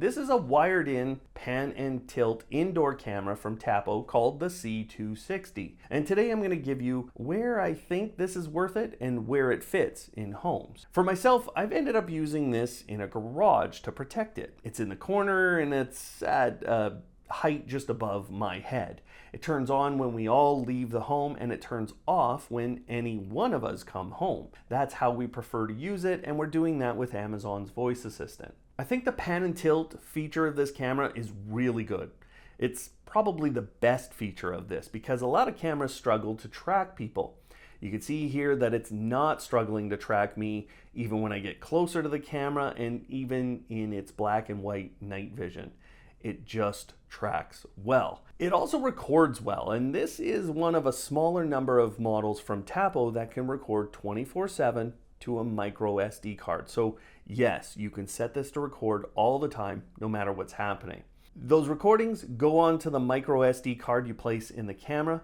This is a wired-in pan and tilt indoor camera from Tapo called the C260. And today I'm going to give you where I think this is worth it and where it fits in homes. For myself, I've ended up using this in a garage to protect it. It's in the corner and it's at a height just above my head. It turns on when we all leave the home and it turns off when any one of us come home. That's how we prefer to use it, and we're doing that with Amazon's voice assistant. I think the pan and tilt feature of this camera is really good. It's probably the best feature of this because a lot of cameras struggle to track people. You can see here that it's not struggling to track me even when I get closer to the camera and even in its black and white night vision. It just tracks well. It also records well, and this is one of a smaller number of models from Tapo that can record 24/7 to a micro SD card. So yes, you can set this to record all the time, no matter what's happening. Those recordings go onto the micro SD card you place in the camera.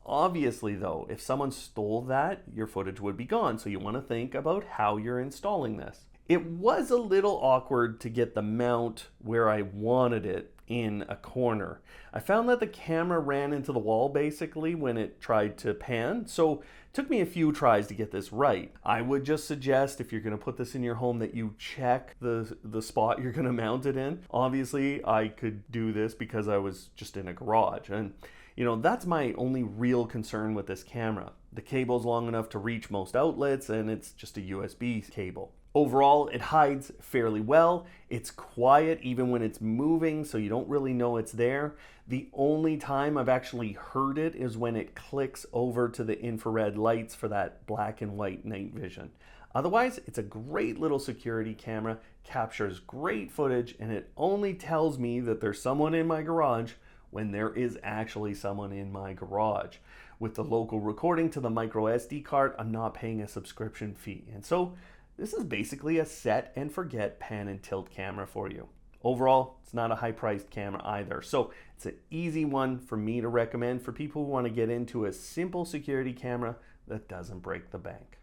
Obviously though, if someone stole that, your footage would be gone. So you want to think about how you're installing this. It was a little awkward to get the mount where I wanted it in a corner. I found that the camera ran into the wall basically when it tried to pan, so it took me a few tries to get this right. I would just suggest if you're going to put this in your home that you check the spot you're going to mount it in. Obviously, I could do this because I was just in a garage, and that's my only real concern with this camera. The cable's long enough to reach most outlets and it's just a USB cable. Overall, it hides fairly well. It's quiet even when it's moving, so you don't really know it's there. The only time I've actually heard it is when it clicks over to the infrared lights for that black and white night vision. Otherwise, it's a great little security camera, captures great footage, and it only tells me that there's someone in my garage when there is actually someone in my garage. With the local recording to the micro SD card, I'm not paying a subscription fee. And so this is basically a set and forget pan and tilt camera for you. Overall, it's not a high priced camera either. So it's an easy one for me to recommend for people who want to get into a simple security camera that doesn't break the bank.